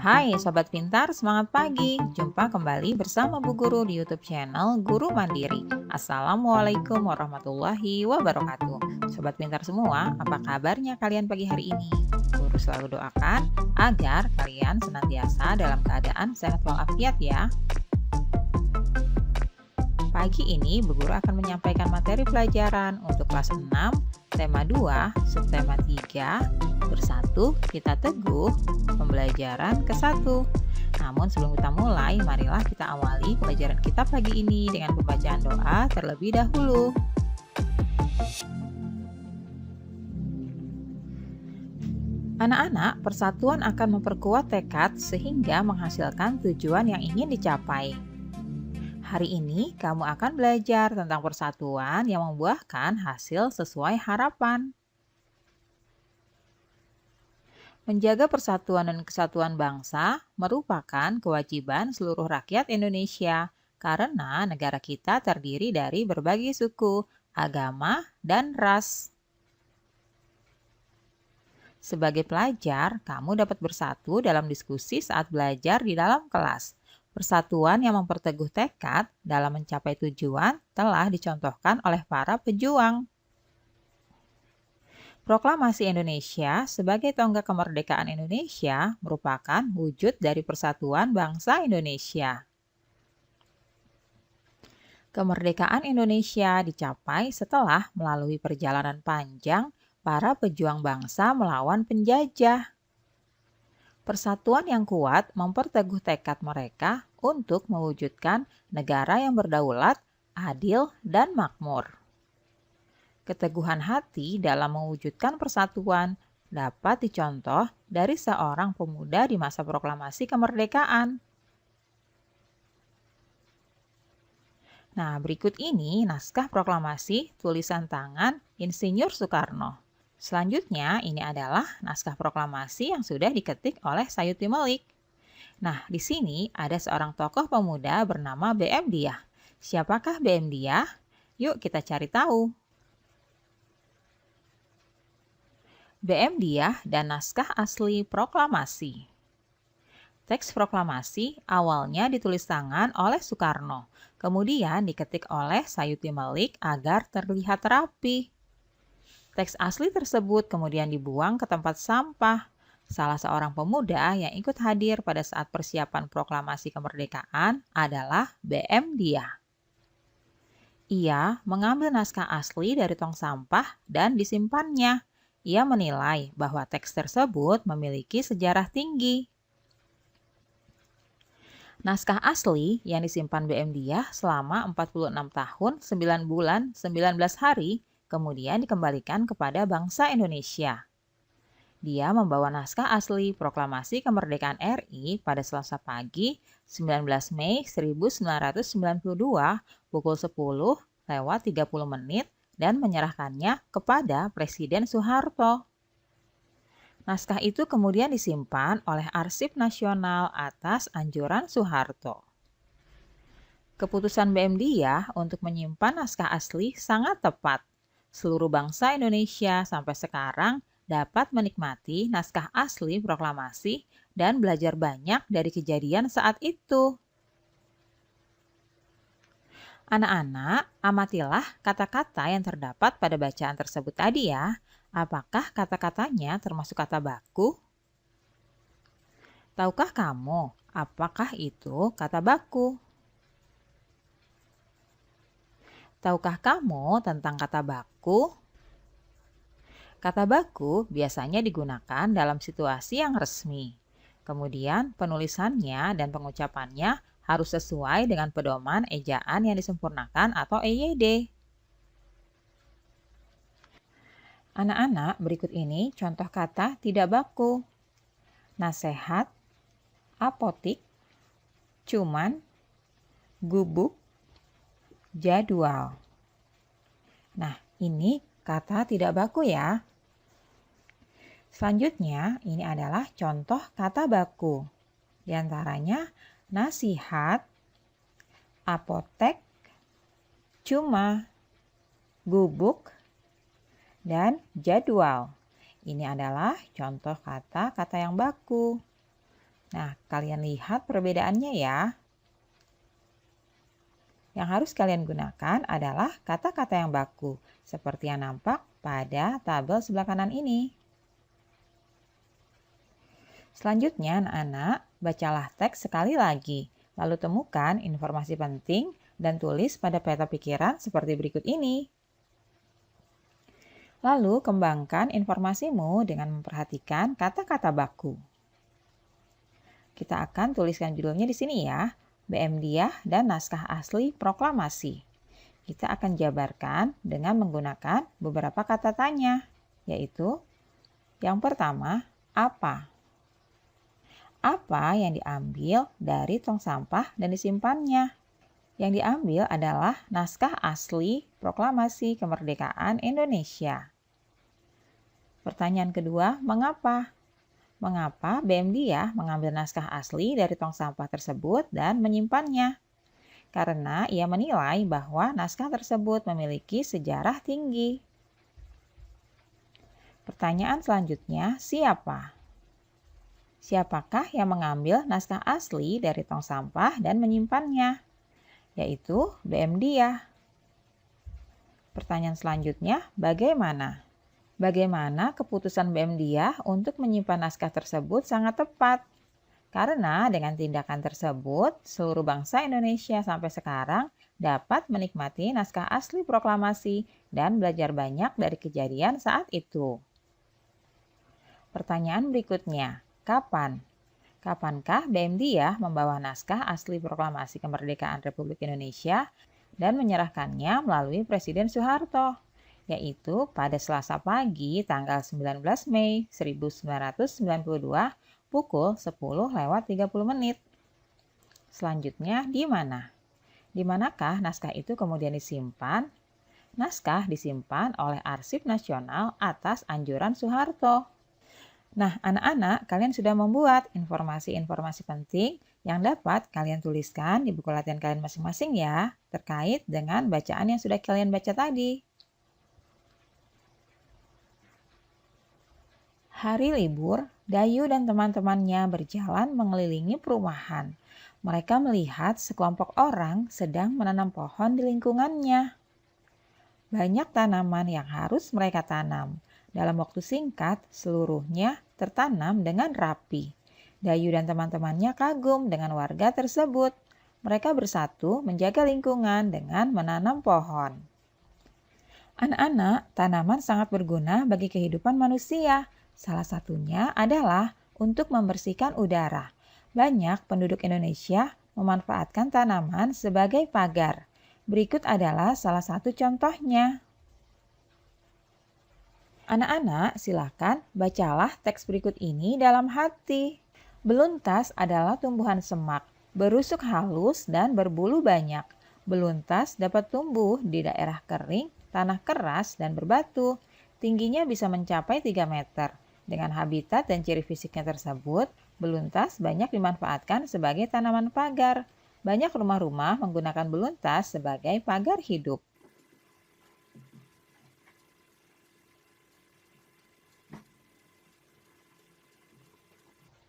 Hai Sobat Pintar, semangat pagi. Jumpa kembali bersama Bu Guru di YouTube channel Guru Mandiri. Assalamualaikum warahmatullahi wabarakatuh. Sobat Pintar semua, apa kabarnya kalian pagi hari ini? Guru selalu doakan agar kalian senantiasa dalam keadaan sehat walafiat ya. Pagi ini Bu Guru akan menyampaikan materi pelajaran untuk kelas 6, tema 2, subtema 3, bersatu kita teguh, pembelajaran ke-1. Namun sebelum kita mulai, marilah kita awali pelajaran kita pagi ini dengan pembacaan doa terlebih dahulu. Anak-anak, persatuan akan memperkuat tekad sehingga menghasilkan tujuan yang ingin dicapai. Hari ini kamu akan belajar tentang persatuan yang membuahkan hasil sesuai harapan. Menjaga persatuan dan kesatuan bangsa merupakan kewajiban seluruh rakyat Indonesia karena negara kita terdiri dari berbagai suku, agama, dan ras. Sebagai pelajar, kamu dapat bersatu dalam diskusi saat belajar di dalam kelas. Persatuan yang memperteguh tekad dalam mencapai tujuan telah dicontohkan oleh para pejuang. Proklamasi Indonesia sebagai tonggak kemerdekaan Indonesia merupakan wujud dari persatuan bangsa Indonesia. Kemerdekaan Indonesia dicapai setelah melalui perjalanan panjang para pejuang bangsa melawan penjajah. Persatuan yang kuat memperteguh tekad mereka untuk mewujudkan negara yang berdaulat, adil, dan makmur. Keteguhan hati dalam mewujudkan persatuan dapat dicontoh dari seorang pemuda di masa proklamasi kemerdekaan. Nah, berikut ini naskah proklamasi tulisan tangan Insinyur Soekarno. Selanjutnya, ini adalah naskah proklamasi yang sudah diketik oleh Sayuti Melik. Nah, di sini ada seorang tokoh pemuda bernama BM Diah. Siapakah BM Diah? Yuk kita cari tahu. BM Diah dan naskah asli proklamasi. Teks proklamasi awalnya ditulis tangan oleh Soekarno, kemudian diketik oleh Sayuti Melik agar terlihat rapi. Teks asli tersebut kemudian dibuang ke tempat sampah. Salah seorang pemuda yang ikut hadir pada saat persiapan proklamasi kemerdekaan adalah BM Diah. Ia mengambil naskah asli dari tong sampah dan disimpannya. Ia menilai bahwa teks tersebut memiliki sejarah tinggi. Naskah asli yang disimpan BM Diah selama 46 tahun, 9 bulan, 19 hari, kemudian dikembalikan kepada bangsa Indonesia. Dia membawa naskah asli proklamasi kemerdekaan RI pada Selasa pagi 19 Mei 1992 pukul 10:30 dan menyerahkannya kepada Presiden Soeharto. Naskah itu kemudian disimpan oleh Arsip Nasional atas anjuran Soeharto. Keputusan BM Diah untuk menyimpan naskah asli sangat tepat. Seluruh bangsa Indonesia sampai sekarang dapat menikmati naskah asli proklamasi dan belajar banyak dari kejadian saat itu. Anak-anak, amatilah kata-kata yang terdapat pada bacaan tersebut tadi ya. Apakah kata-katanya termasuk kata baku? Tahukah kamu apakah itu kata baku? Tahukah kamu tentang kata baku? Kata baku biasanya digunakan dalam situasi yang resmi. Kemudian penulisannya dan pengucapannya harus sesuai dengan pedoman ejaan yang disempurnakan atau EYD. Anak-anak, berikut ini contoh kata tidak baku. Nasehat, apotik, cuman, gubuk, jadwal. Nah, ini kata tidak baku ya. Selanjutnya, ini adalah contoh kata baku. Di antaranya nasihat, apotek, cuma, gubuk, dan jadwal. Ini adalah contoh kata-kata yang baku. Nah, kalian lihat perbedaannya ya. Yang harus kalian gunakan adalah kata-kata yang baku, seperti yang nampak pada tabel sebelah kanan ini. Selanjutnya, anak-anak, bacalah teks sekali lagi, lalu temukan informasi penting dan tulis pada peta pikiran seperti berikut ini. Lalu, kembangkan informasimu dengan memperhatikan kata-kata baku. Kita akan tuliskan judulnya di sini ya, BM Diah dan naskah asli proklamasi. Kita akan jabarkan dengan menggunakan beberapa kata tanya, yaitu yang pertama, apa? Apa yang diambil dari tong sampah dan disimpannya? Yang diambil adalah naskah asli proklamasi kemerdekaan Indonesia. Pertanyaan kedua, mengapa? Mengapa BM Diah mengambil naskah asli dari tong sampah tersebut dan menyimpannya? Karena ia menilai bahwa naskah tersebut memiliki sejarah tinggi. Pertanyaan selanjutnya, siapa? Siapakah yang mengambil naskah asli dari tong sampah dan menyimpannya? Yaitu BM Diah. Pertanyaan selanjutnya, bagaimana? Bagaimana keputusan BM Diah untuk menyimpan naskah tersebut sangat tepat? Karena dengan tindakan tersebut, seluruh bangsa Indonesia sampai sekarang dapat menikmati naskah asli proklamasi dan belajar banyak dari kejadian saat itu. Pertanyaan berikutnya, kapan? Kapankah BM Diah membawa naskah asli proklamasi kemerdekaan Republik Indonesia dan menyerahkannya melalui Presiden Soeharto? Yaitu pada Selasa pagi tanggal 19 Mei 1992 pukul 10:30. Selanjutnya, di mana? Di manakah naskah itu kemudian disimpan? Naskah disimpan oleh Arsip Nasional atas anjuran Soeharto. Nah, anak-anak, kalian sudah membuat informasi-informasi penting yang dapat kalian tuliskan di buku latihan kalian masing-masing ya, terkait dengan bacaan yang sudah kalian baca tadi. Hari libur, Dayu dan teman-temannya berjalan mengelilingi perumahan. Mereka melihat sekelompok orang sedang menanam pohon di lingkungannya. Banyak tanaman yang harus mereka tanam. Dalam waktu singkat, seluruhnya tertanam dengan rapi. Dayu dan teman-temannya kagum dengan warga tersebut. Mereka bersatu menjaga lingkungan dengan menanam pohon. Anak-anak, tanaman sangat berguna bagi kehidupan manusia. Salah satunya adalah untuk membersihkan udara. Banyak penduduk Indonesia memanfaatkan tanaman sebagai pagar. Berikut adalah salah satu contohnya. Anak-anak, silakan bacalah teks berikut ini dalam hati. Beluntas adalah tumbuhan semak, berusuk halus dan berbulu banyak. Beluntas dapat tumbuh di daerah kering, tanah keras, dan berbatu. Tingginya bisa mencapai 3 meter. Dengan habitat dan ciri fisiknya tersebut, beluntas banyak dimanfaatkan sebagai tanaman pagar. Banyak rumah-rumah menggunakan beluntas sebagai pagar hidup.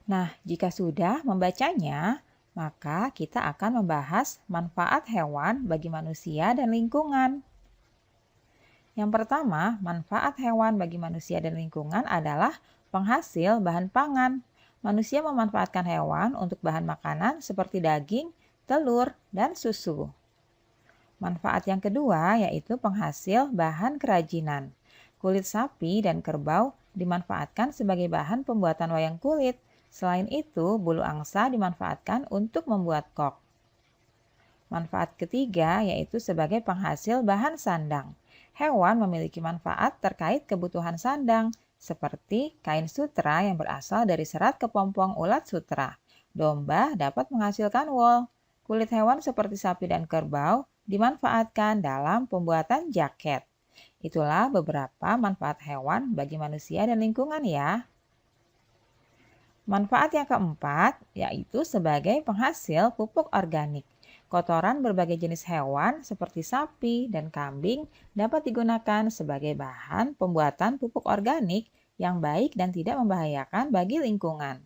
Nah, jika sudah membacanya, maka kita akan membahas manfaat hewan bagi manusia dan lingkungan. Yang pertama, manfaat hewan bagi manusia dan lingkungan adalah penghasil bahan pangan. Manusia memanfaatkan hewan untuk bahan makanan seperti daging, telur, dan susu. Manfaat yang kedua yaitu penghasil bahan kerajinan. Kulit sapi dan kerbau dimanfaatkan sebagai bahan pembuatan wayang kulit. Selain itu, bulu angsa dimanfaatkan untuk membuat kok. Manfaat ketiga yaitu sebagai penghasil bahan sandang. Hewan memiliki manfaat terkait kebutuhan sandang, seperti kain sutra yang berasal dari serat kepompong ulat sutra. Domba dapat menghasilkan wol. Kulit hewan seperti sapi dan kerbau dimanfaatkan dalam pembuatan jaket. Itulah beberapa manfaat hewan bagi manusia dan lingkungan ya. Manfaat yang keempat yaitu sebagai penghasil pupuk organik. Kotoran berbagai jenis hewan seperti sapi dan kambing dapat digunakan sebagai bahan pembuatan pupuk organik yang baik dan tidak membahayakan bagi lingkungan.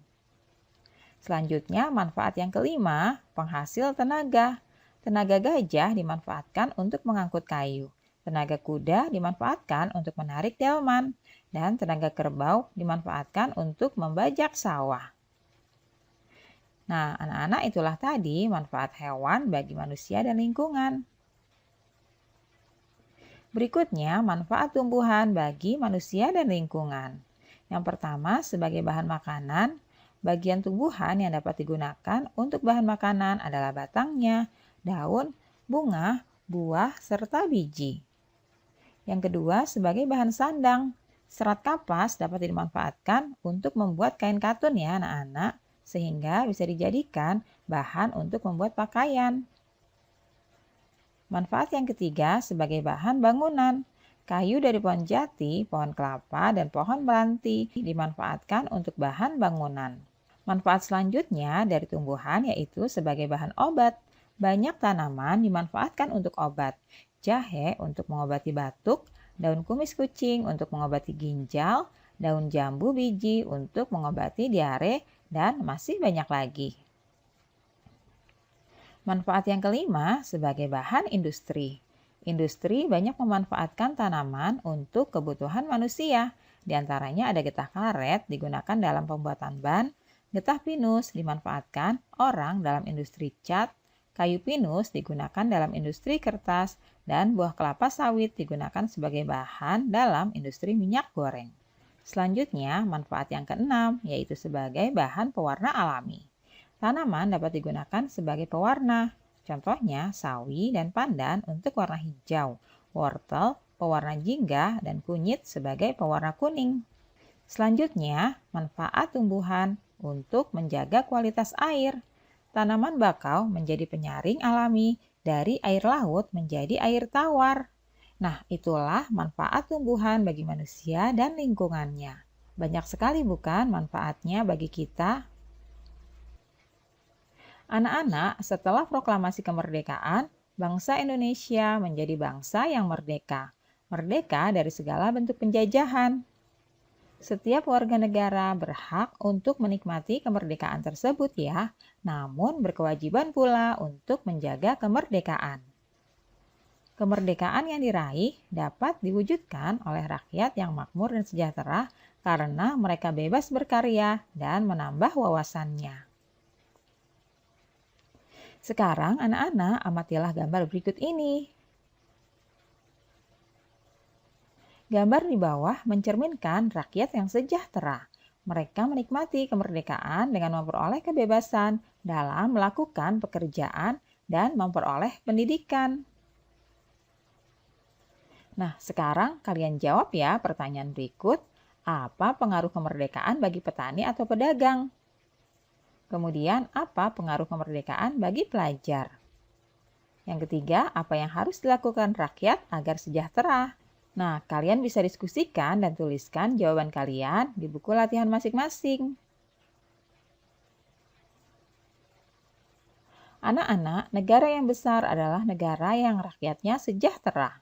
Selanjutnya, manfaat yang kelima, penghasil tenaga. Tenaga gajah dimanfaatkan untuk mengangkut kayu. Tenaga kuda dimanfaatkan untuk menarik delman. Dan tenaga kerbau dimanfaatkan untuk membajak sawah. Nah, anak-anak, itulah tadi manfaat hewan bagi manusia dan lingkungan. Berikutnya, manfaat tumbuhan bagi manusia dan lingkungan. Yang pertama, sebagai bahan makanan, bagian tumbuhan yang dapat digunakan untuk bahan makanan adalah batangnya, daun, bunga, buah, serta biji. Yang kedua, sebagai bahan sandang, serat kapas dapat dimanfaatkan untuk membuat kain katun ya anak-anak, sehingga bisa dijadikan bahan untuk membuat pakaian. Manfaat yang ketiga sebagai bahan bangunan. Kayu dari pohon jati, pohon kelapa, dan pohon meranti dimanfaatkan untuk bahan bangunan. Manfaat selanjutnya dari tumbuhan yaitu sebagai bahan obat. Banyak tanaman dimanfaatkan untuk obat. Jahe untuk mengobati batuk, daun kumis kucing untuk mengobati ginjal, daun jambu biji untuk mengobati diare, dan masih banyak lagi. Manfaat yang kelima sebagai bahan industri. Industri banyak memanfaatkan tanaman untuk kebutuhan manusia. Di antaranya ada getah karet digunakan dalam pembuatan ban, getah pinus dimanfaatkan orang dalam industri cat, kayu pinus digunakan dalam industri kertas, dan buah kelapa sawit digunakan sebagai bahan dalam industri minyak goreng. Selanjutnya, manfaat yang keenam yaitu sebagai bahan pewarna alami. Tanaman dapat digunakan sebagai pewarna, contohnya sawi dan pandan untuk warna hijau, wortel, pewarna jingga, dan kunyit sebagai pewarna kuning. Selanjutnya, manfaat tumbuhan untuk menjaga kualitas air. Tanaman bakau menjadi penyaring alami dari air laut menjadi air tawar. Nah, itulah manfaat tumbuhan bagi manusia dan lingkungannya. Banyak sekali bukan manfaatnya bagi kita? Anak-anak, setelah proklamasi kemerdekaan, bangsa Indonesia menjadi bangsa yang merdeka. Merdeka dari segala bentuk penjajahan. Setiap warga negara berhak untuk menikmati kemerdekaan tersebut ya, namun berkewajiban pula untuk menjaga kemerdekaan. Kemerdekaan yang diraih dapat diwujudkan oleh rakyat yang makmur dan sejahtera karena mereka bebas berkarya dan menambah wawasannya. Sekarang anak-anak amatilah gambar berikut ini. Gambar di bawah mencerminkan rakyat yang sejahtera. Mereka menikmati kemerdekaan dengan memperoleh kebebasan dalam melakukan pekerjaan dan memperoleh pendidikan. Nah, sekarang kalian jawab ya pertanyaan berikut. Apa pengaruh kemerdekaan bagi petani atau pedagang? Kemudian, apa pengaruh kemerdekaan bagi pelajar? Yang ketiga, apa yang harus dilakukan rakyat agar sejahtera? Nah, kalian bisa diskusikan dan tuliskan jawaban kalian di buku latihan masing-masing. Anak-anak, negara yang besar adalah negara yang rakyatnya sejahtera.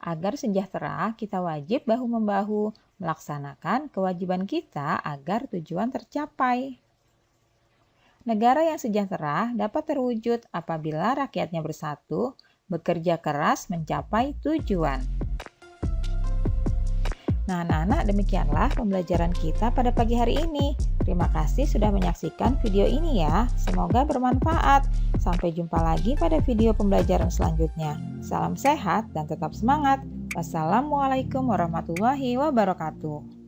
Agar sejahtera, kita wajib bahu-membahu melaksanakan kewajiban kita agar tujuan tercapai. Negara yang sejahtera dapat terwujud apabila rakyatnya bersatu, bekerja keras mencapai tujuan. Nah, anak-anak, demikianlah pembelajaran kita pada pagi hari ini. Terima kasih sudah menyaksikan video ini ya. Semoga bermanfaat. Sampai jumpa lagi pada video pembelajaran selanjutnya. Salam sehat dan tetap semangat. Wassalamualaikum warahmatullahi wabarakatuh.